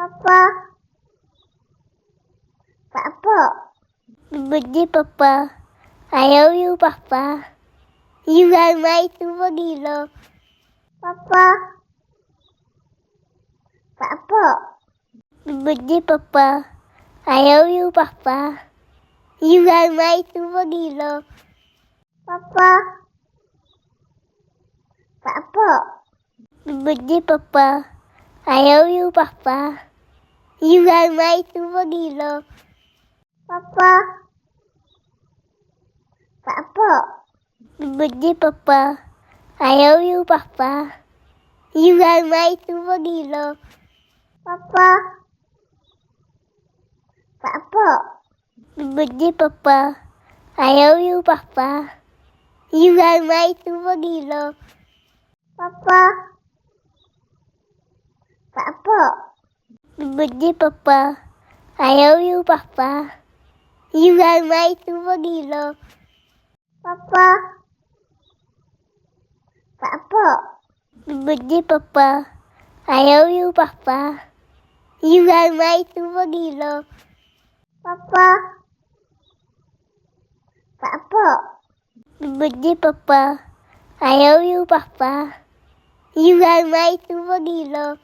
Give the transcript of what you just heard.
Papa, Papa, birthday Papa. I love you, Papa. You are my superhero. Papa, Papa, birthday Papa. I love you, Papa. You are my superhero. Papa, Papa, birthday Papa. I love you, Papa. You are my superhero. Papa, Papa, birthday Papa. I love you, Papa. You are my superhero. Papa, Papa, birthday Papa. I love you, Papa. You are my superhero. Papa, Papa, birthday Papa. I love you, Papa. You are my superhero. Papa, Papa, birthday Papa. I love you, Papa. You are my superhero. Papa, Papa, birthday Papa. I love you, Papa. You are my superhero.